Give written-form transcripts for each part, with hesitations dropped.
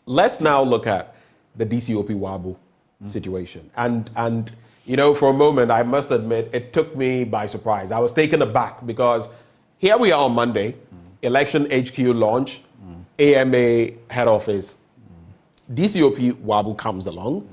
let's now look at the DCOP Waabu situation. And for a moment, I must admit, it took me by surprise. I was taken aback because here we are on Monday, Election HQ launch, AMA head office, DCOP Waabu comes along,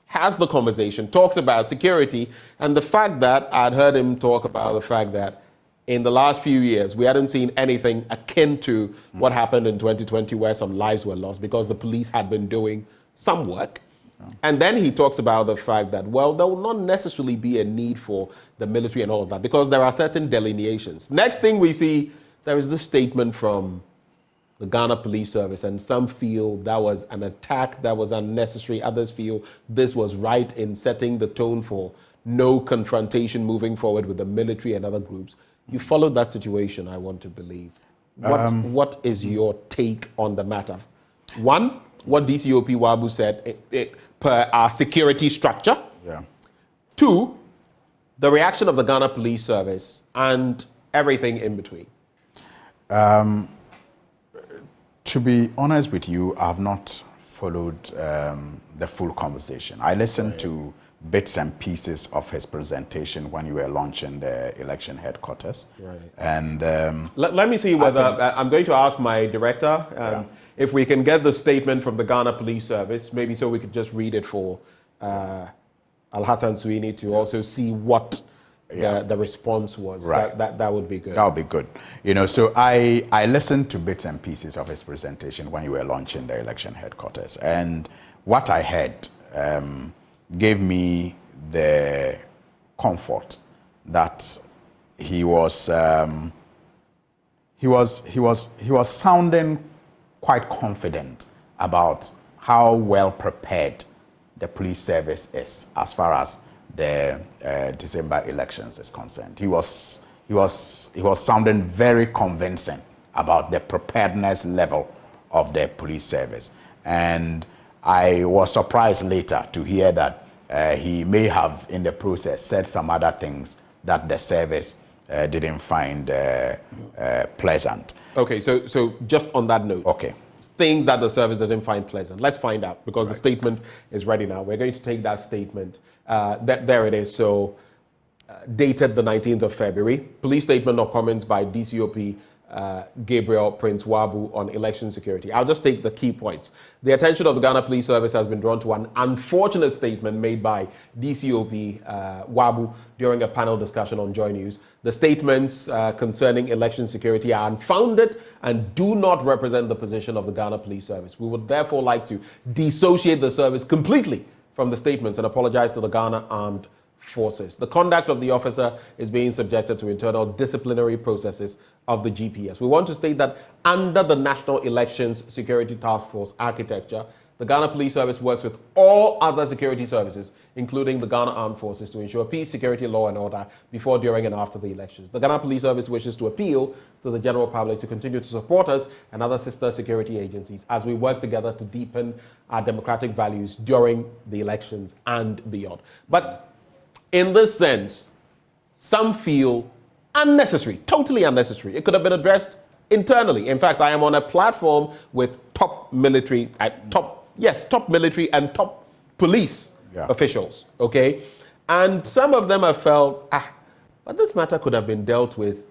has the conversation, talks about security, and the fact that I'd heard him talk about the fact that in the last few years, we hadn't seen anything akin to what happened in 2020 where some lives were lost because the police had been doing some work. And then he talks about the fact that, well, there will not necessarily be a need for the military and all of that because there are certain delineations. Next thing we see, there is this statement from the Ghana Police Service, and some feel that was an attack that was unnecessary. Others feel this was right in setting the tone for no confrontation moving forward with the military and other groups. You followed that situation, I want to believe. What is your take on the matter? One, what DCOP Waabu said per our security structure. Yeah. Two, the reaction of the Ghana Police Service and everything in between. To be honest with you, I have not followed the full conversation. I listened to bits and pieces of his presentation when you were launching the election headquarters. Right. And let me see whether I'm going to ask my director if we can get the statement from the Ghana Police Service, maybe so we could just read it for Al-Hassan Suini to also see what the response was. Right. That would be good. That would be good. So I listened to bits and pieces of his presentation when you were launching the election headquarters. And what I heard gave me the comfort that he was sounding quite confident about how well prepared the police service is as far as the December elections is concerned. He was sounding very convincing about the preparedness level of the police service. And I was surprised later to hear that he may have, in the process, said some other things that the service didn't find pleasant. Okay, so just on that note. Okay. Things that the service didn't find pleasant. Let's find out because the statement is ready now. We're going to take that statement. There it is. So, dated the 19th of February. Police statement or comments by DCOP Gabriel Prince Waabu on election security. I'll just take the key points. The attention of the Ghana Police Service has been drawn to an unfortunate statement made by DCOP Waabu during a panel discussion on Joy News. The statements concerning election security are unfounded and do not represent the position of the Ghana Police Service. We would therefore like to dissociate the service completely from the statements and apologize to the Ghana Armed Forces. The conduct of the officer is being subjected to internal disciplinary processes of the GPS. We want to state that under the National Elections Security Task Force architecture, the Ghana Police Service works with all other security services, including the Ghana Armed Forces, to ensure peace, security, law and order before, during and after the elections. The Ghana Police Service wishes to appeal to the general public to continue to support us and other sister security agencies as we work together to deepen our democratic values during the elections and beyond. But in this sense, some feel unnecessary, totally unnecessary. It could have been addressed internally. In fact, I am on a platform with top military and top police officials, okay? And some of them have felt, but this matter could have been dealt with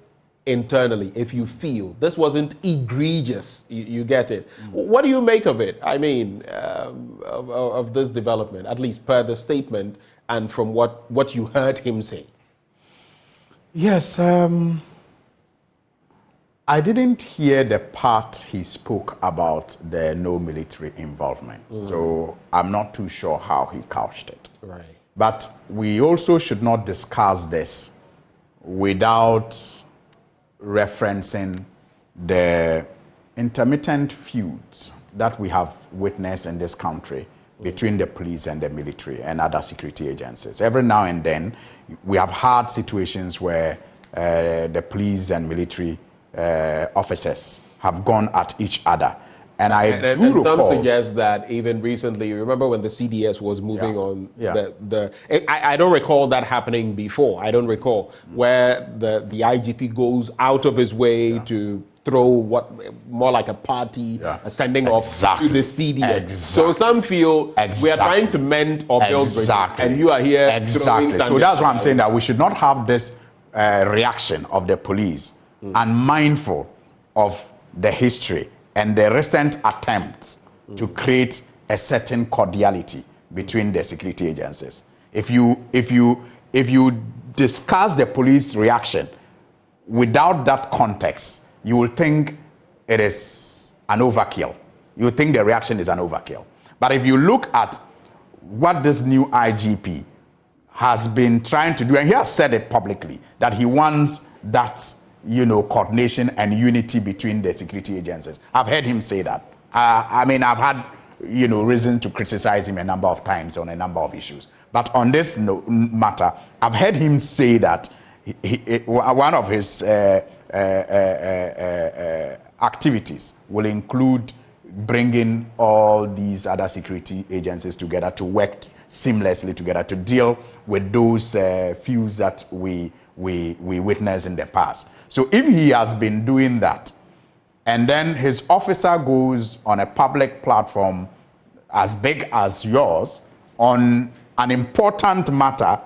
internally if you feel this wasn't egregious. You get it. What do you make of it? I mean, of this development, at least per the statement and from what you heard him say? Yes, I didn't hear the part he spoke about the no military involvement, so I'm not too sure how he couched it. Right. But we also should not discuss this without referencing the intermittent feuds that we have witnessed in this country between the police and the military and other security agencies. Every now and then, we have had situations where the police and military officers have gone at each other. And I do recall... Some suggest that even recently, you remember when the CDS was moving on, I don't recall that happening before. I don't recall where the IGP goes out of his way to throw what more like a party, a sending off to the CDS. So some feel we are trying to mend or build bridges, and you are here throwing So that's why I'm saying that we should not have this reaction of the police, unmindful of the history and the recent attempts to create a certain cordiality between the security agencies. If you discuss the police reaction without that context, you will think it is an overkill. You will think the reaction is an overkill. But if you look at what this new IGP has been trying to do, and he has said it publicly, that he wants that, coordination and unity between the security agencies. I've heard him say that. I've had, reason to criticize him a number of times on a number of issues. But on this matter, I've heard him say that one of his activities will include bringing all these other security agencies together to work seamlessly together to deal with those feuds that we witnessed in the past. So if he has been doing that, and then his officer goes on a public platform as big as yours on an important matter,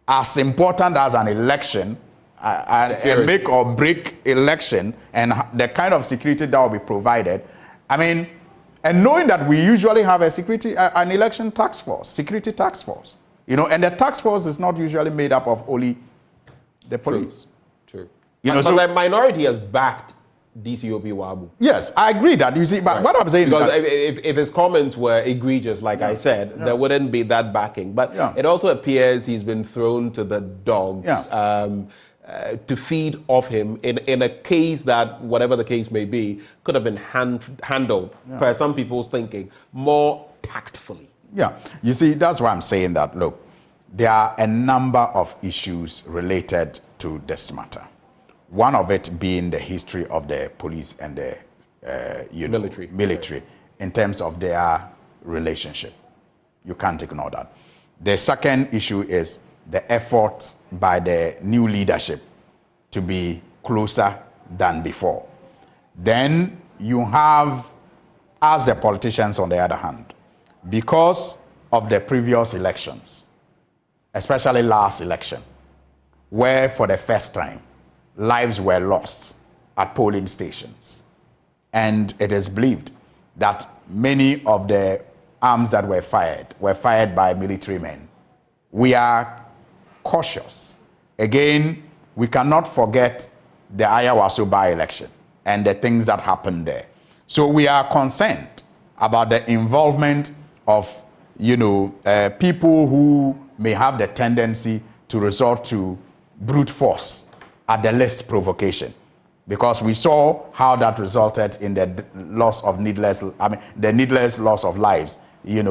as important as an election, a make or break election, and the kind of security that will be provided. And knowing that we usually have an election task force, security task force, and the task force is not usually made up of only the police. True. But the minority has backed DCOP Waabu. Yes, I agree that. You see, but what I'm saying because is that if his comments were egregious, like I said, there wouldn't be that backing. But it also appears he's been thrown to the dogs to feed off him in a case that, whatever the case may be, could have been handled, per some people's thinking, more tactfully. Yeah, you see, that's why I'm saying that, look, there are a number of issues related to this matter. One of it being the history of the police and the military in terms of their relationship. You can't ignore that. The second issue is the effort by the new leadership to be closer than before. Then you have, as the politicians on the other hand, because of the previous elections, especially last election, where for the first time, lives were lost at polling stations. And it is believed that many of the arms that were fired by military men. We are cautious. Again, we cannot forget the Ayawaso by-election and the things that happened there. So we are concerned about the involvement of, people who may have the tendency to resort to brute force at the least provocation, because we saw how that resulted in the loss of needless loss of lives, in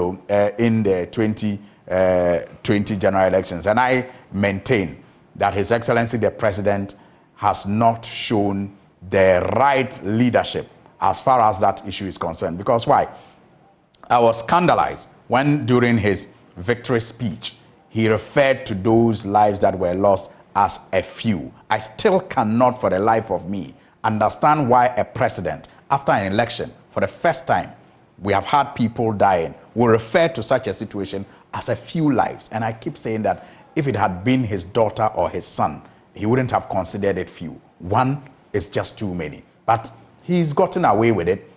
the 2020 general elections. And I maintain that His Excellency the President has not shown the right leadership as far as that issue is concerned. Because why? I was scandalized when during his victory speech, he referred to those lives that were lost as a few. I still cannot for the life of me understand why a president, after an election, for the first time, we have had people dying, will refer to such a situation as a few lives. And I keep saying that if it had been his daughter or his son, he wouldn't have considered it few. One is just too many. But he's gotten away with it.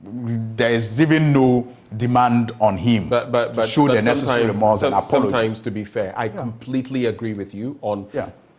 There is even no demand on him to show the necessary remorse and apology. Sometimes, to be fair, I completely agree with you on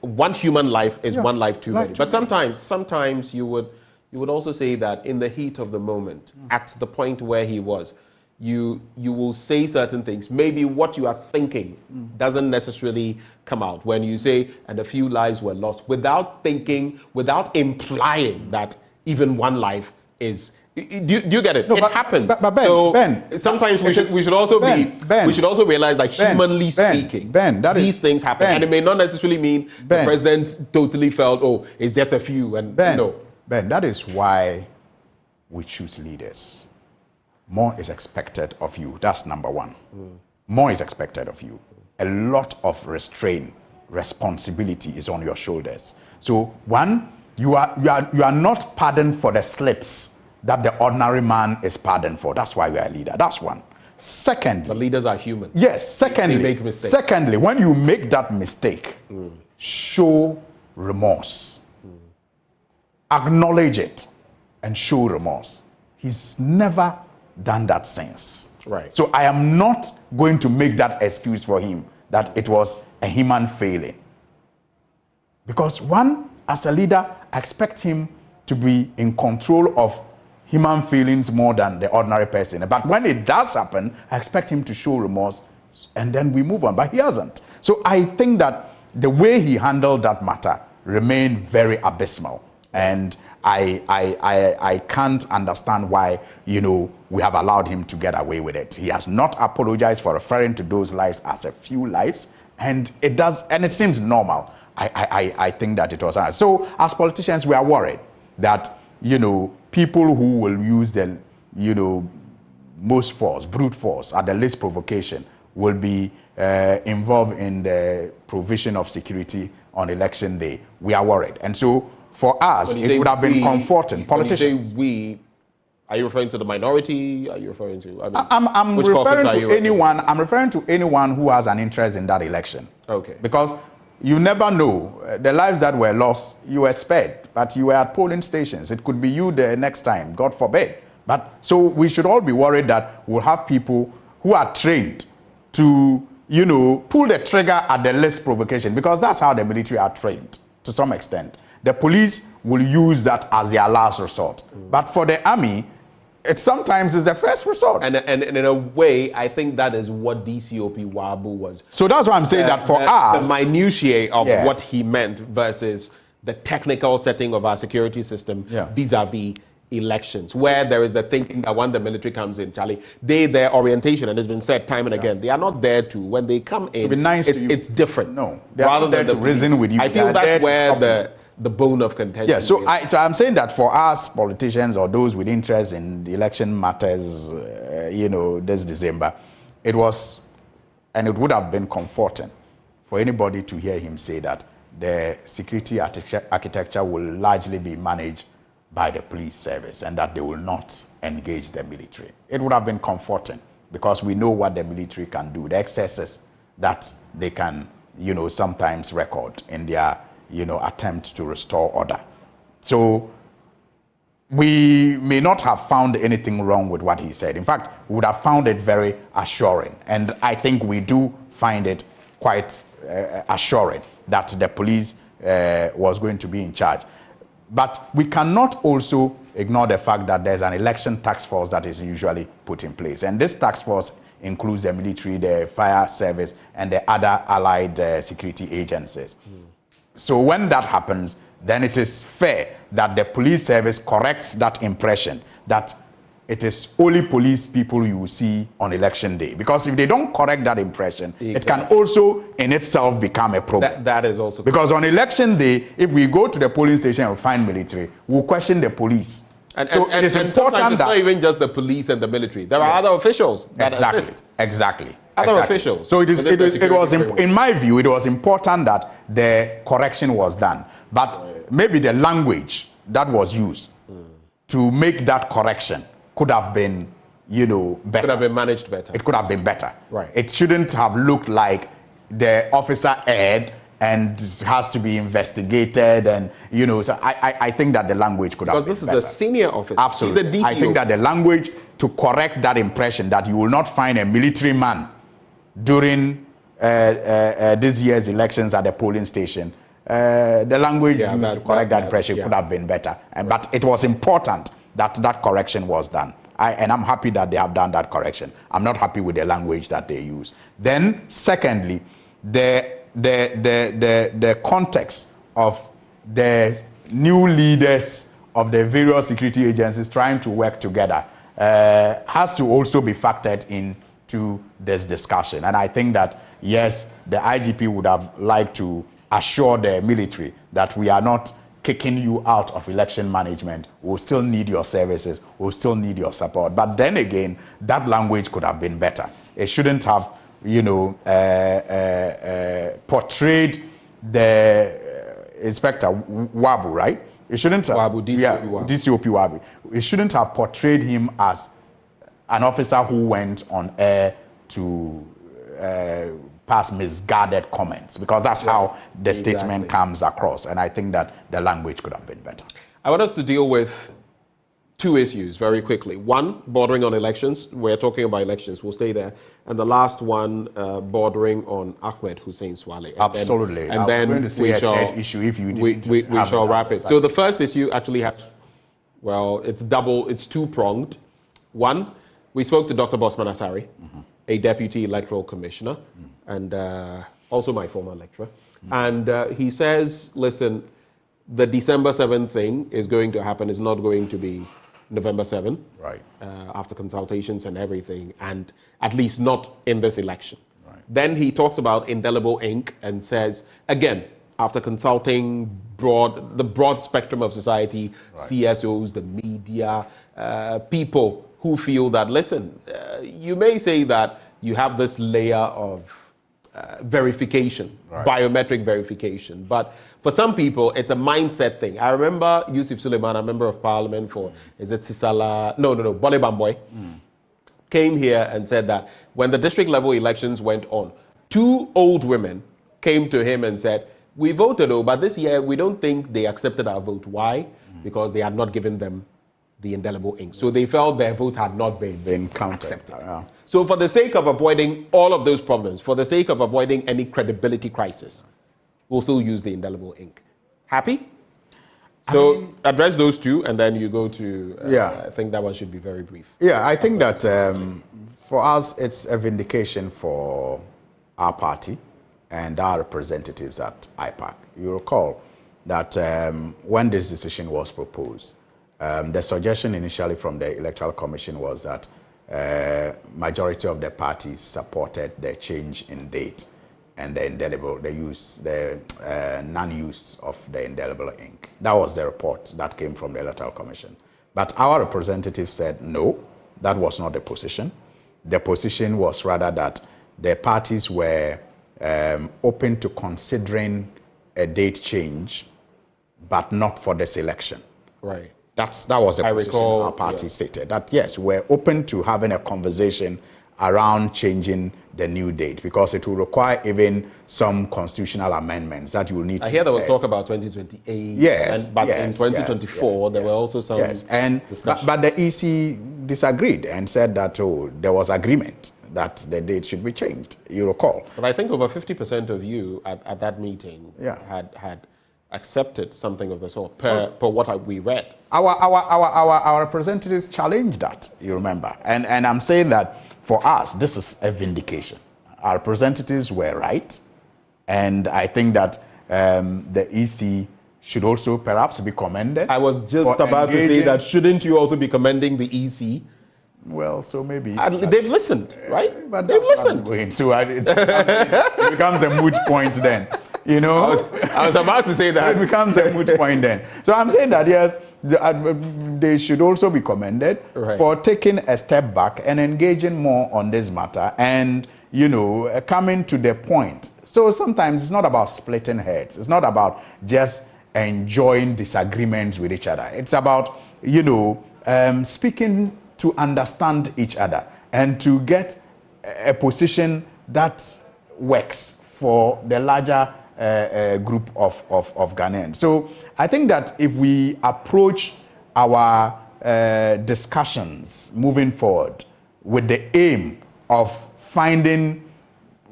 one human life is one life too many. But sometimes you would also say that in the heat of the moment, at the point where he was, you will say certain things. Maybe what you are thinking doesn't necessarily come out when you say, and a few lives were lost, without thinking, without implying that even one life is. Do you get it? It happens. But Ben, sometimes we should also realize that humanly speaking, these things happen, and it may not necessarily mean the president totally felt, it's just a few, and Ben, that is why we choose leaders. More is expected of you. That's number one. More is expected of you. A lot of restraint, responsibility is on your shoulders. So one, you are not pardoned for the slips that the ordinary man is pardoned for. That's why you are a leader. That's one. Secondly, but leaders are human. Yes. Secondly, they make mistakes. Secondly, when you make that mistake, show remorse. Acknowledge it and show remorse. He's never done that since. Right. So I am not going to make that excuse for him that it was a human failing. Because one, as a leader, I expect him to be in control of human feelings more than the ordinary person. But when it does happen, I expect him to show remorse and then we move on. But he hasn't. So I think that the way he handled that matter remained very abysmal. And I can't understand why, we have allowed him to get away with it. He has not apologized for referring to those lives as a few lives. And it seems normal. I think that it was. So as politicians, we are worried that, people who will use the, most force, brute force at the least provocation will be involved in the provision of security on election day. We are worried. And so for us, it would have been comforting. Politicians. When you say we, are you referring to the minority? Are you referring to? I'm referring to anyone. I'm referring to anyone who has an interest in that election. Okay. Because you never know. The lives that were lost, you were spared, but you were at polling stations. It could be you the next time, God forbid. But so we should all be worried that we'll have people who are trained to, pull the trigger at the least provocation, because that's how the military are trained to some extent. The police will use that as their last resort. But for the army, it sometimes is the first resort. And in a way, I think that is what DCOP Waabu was. So that's why I'm saying that for us, the minutiae of what he meant versus the technical setting of our security system vis-a-vis elections, where there is the thinking that when the military comes in, Charlie, their orientation, and it's been said time and again, they are not there to, when they come in, to be nice to you. It's different. No, they are not there to reason with you. I feel that's where the bone of contention. Yeah, so I'm saying that for us politicians or those with interest in the election matters, this December, it was, and it would have been comforting for anybody to hear him say that the security architecture will largely be managed by the police service and that they will not engage the military. It would have been comforting because we know what the military can do, the excesses that they can, sometimes record in their attempt to restore order. So we may not have found anything wrong with what he said. In fact, we would have found it very assuring. And I think we do find it quite assuring that the police was going to be in charge. But we cannot also ignore the fact that there's an election task force that is usually put in place. And this task force includes the military, the fire service, and the other allied security agencies. So when that happens, then it is fair that the police service corrects that impression that it is only police people you will see on election day. Because if they don't correct that impression, it can also in itself become a problem. That is also because on election day, if we go to the polling station and find military, we'll question the police. And it is important it's that not even just the police and the military. There are other officials that assist. Exactly. Other officials. So it was in my view, it was important that the correction was done. But maybe the language that was used to make that correction could have been, better. Could have been managed better. It could have been better. Right. It shouldn't have looked like the officer erred and has to be investigated, and so I think that the language could have been better. Because this is a senior officer. Absolutely. He's a DCO. I think that the language to correct that impression that you will not find a military man during this year's elections at the polling station, the language used to correct that impression could have been better. But it was important that correction was done. And I'm happy that they have done that correction. I'm not happy with the language that they use. Then, secondly, the context of the new leaders of the various security agencies trying to work together has to also be factored into this discussion. And I think that, yes, the IGP would have liked to assure the military that we are not kicking you out of election management. We'll still need your services. We'll still need your support. But then again, that language could have been better. It shouldn't have, portrayed the Inspector Waabu, right? It shouldn't have, Waabu, DCOP Waabu. DCOP Waabu. It shouldn't have portrayed him as an officer who went on air to pass misguided comments, because that's how the statement comes across. And I think that the language could have been better. I want us to deal with two issues very quickly. One, bordering on elections. We're talking about elections. We'll stay there. And the last one, bordering on Ahmed Hussein Swale. Absolutely. And then going to say a third issue if you didn't we shall wrap it. Second. So the first issue actually has, well, it's two-pronged. One, we spoke to Dr. Bosman Asari, a deputy electoral commissioner, and also my former lecturer. And he says, listen, the December 7th thing is going to happen. It's not going to be November 7th, right? After consultations and everything, and at least not in this election. Right. Then he talks about indelible ink and says, again, after consulting the broad spectrum of society, right. CSOs, the media, people who feel that, listen, you may say that you have this layer of verification, right. Biometric verification, but for some people, it's a mindset thing. I remember Yusuf Suleiman, a member of parliament for, is it Sisala? No, Bole Bamboy, came here and said that when the district level elections went on, 2 old women came to him and said, we voted, but this year we don't think they accepted our vote. Why? Because they had not given them the indelible ink. So they felt their votes had not been accepted. So for the sake of avoiding all of those problems, for the sake of avoiding any credibility crisis, we'll still use the indelible ink. Happy? So address those two, and then you go to, I think that one should be very brief. Yeah, I think that for us, it's a vindication for our party and our representatives at IPAC. You recall that when this decision was proposed, the suggestion initially from the Electoral Commission was that majority of the parties supported the change in date and the non-use of the indelible ink. That was the report that came from the Electoral Commission. But our representatives said no, that was not the position. The position was rather that the parties were open to considering a date change, but not for this election. Right. That was the position our party stated. That yes, we're open to having a conversation around changing the new date, because it will require even some constitutional amendments that you will need to. I hear there was talk about 2028. Yes, but in 2024 there were also some discussions. But the EC disagreed and said that there was agreement that the date should be changed. You recall. But I think over 50% of you at that meeting had accepted something of the sort per what we read. Our representatives challenged that, you remember. And I'm saying that for us, this is a vindication. Our representatives were right. And I think that the EC should also perhaps be commended. I was just about to say that, shouldn't you also be commending the EC? Well, so maybe. They've listened, right? But they've listened. So it becomes a moot point then. You know, I was about to say that. So it becomes a moot point then. So I'm saying that, yes, they should also be commended for taking a step back and engaging more on this matter and, coming to the point. So sometimes it's not about splitting heads. It's not about just enjoying disagreements with each other. It's about, speaking to understand each other and to get a position that works for the larger group of Ghanaians. So I think that if we approach our discussions moving forward with the aim of finding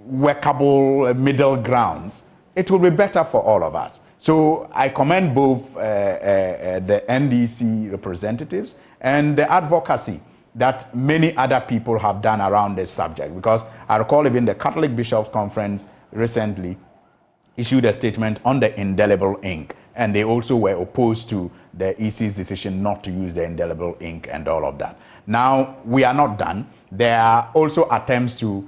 workable middle grounds, it will be better for all of us. So I commend both the NDC representatives and the advocacy that many other people have done around this subject, because I recall even the Catholic Bishops' Conference recently issued a statement on the indelible ink, and they also were opposed to the EC's decision not to use the indelible ink and all of that. Now, we are not done. There are also attempts to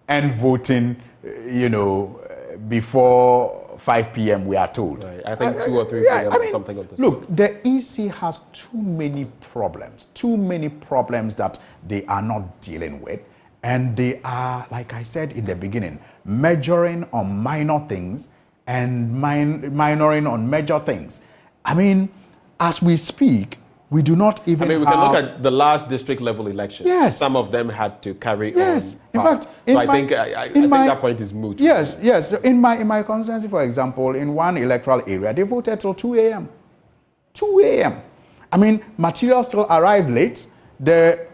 end voting, before 5 p.m., we are told. Right. I think 2 or 3 p.m. or something of this. Look, the EC has too many problems that they are not dealing with. And they are, like I said in the beginning, measuring on minor things and minoring on major things. I mean, as we speak, we do not even we can look at the last district level elections. Yes. Some of them had to carry yes. on. In fact, so I think that point is moot. Yes, yes. In my constituency, for example, in one electoral area, they voted till 2 a.m. 2 a.m. I mean, materials still arrive late. The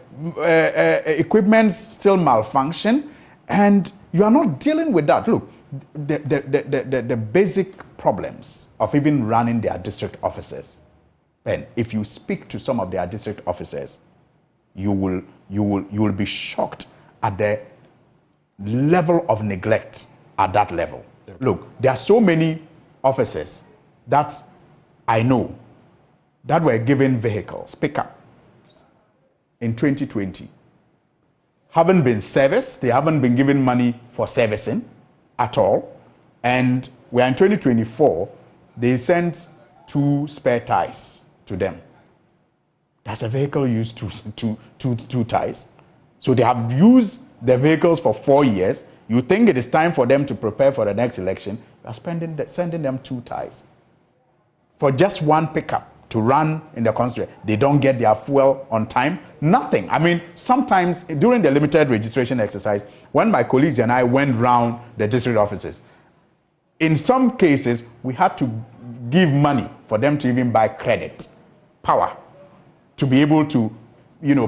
equipment still malfunction, and you are not dealing with that. Look, the basic problems of even running their district offices. And if you speak to some of their district officers, you will be shocked at the level of neglect at that level. Yeah. Look, there are so many officers that I know that were given vehicles, pickups, in 2020. Haven't been serviced, they haven't been given money for servicing at all. And we are in 2024, they sent 2 spare tires to them. Does a vehicle use two tires? So they have used the vehicles for 4 years. You think it is time for them to prepare for the next election. You are sending them 2 tires. For just 1 pickup to run in the constituency, they don't get their fuel on time. Nothing. I mean, sometimes during the limited registration exercise, when my colleagues and I went round the district offices, in some cases, we had to give money for them to even buy credit, power, to be able to,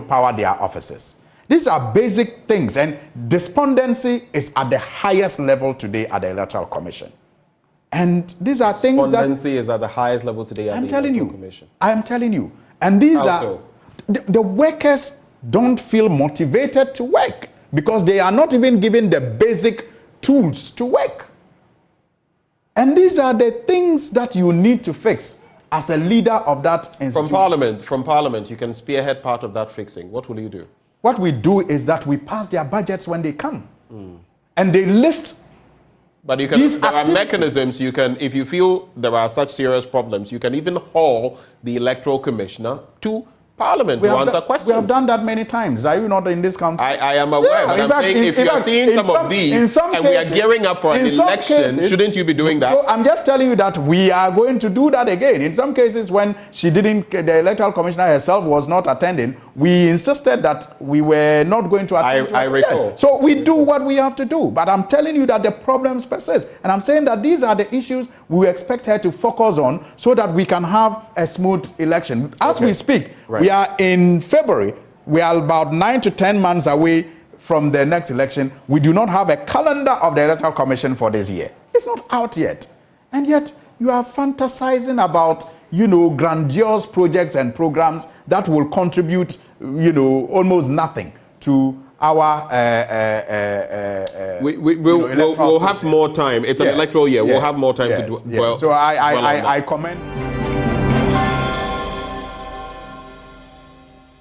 power their offices. These are basic things, and despondency is at the highest level today at the Electoral Commission. And these are things that... Despondency is at the highest level today at the Electoral Commission. I'm telling you. And these are... The workers don't feel motivated to work because they are not even given the basic tools to work. And these are the things that you need to fix as a leader of that institution. From Parliament, you can spearhead part of that fixing. What will you do? What we do is that we pass their budgets when they come. And they list. But there are mechanisms you can, if you feel there are such serious problems, you can even haul the Electoral Commissioner to Parliament to answer questions. We have done that many times. Are you not in this country? I am aware, but I'm saying if you're seeing some of these and we are gearing up for an election, shouldn't you be doing that? So I'm just telling you that we are going to do that again. In some cases, when the Electoral Commissioner herself was not attending, we insisted that we were not going to attend. I recall. Yes. So we do what we have to do. But I'm telling you that the problems persist. And I'm saying that these are the issues we expect her to focus on so that we can have a smooth election. As we speak, we are in February. We are about 9 to 10 months away from the next election. We do not have a calendar of the Electoral Commission for this year. It's not out yet. And yet you are fantasizing about, grandiose projects and programs that will contribute, almost nothing to our we'll have more time. It's an electoral year. We'll have more time to do. So I commend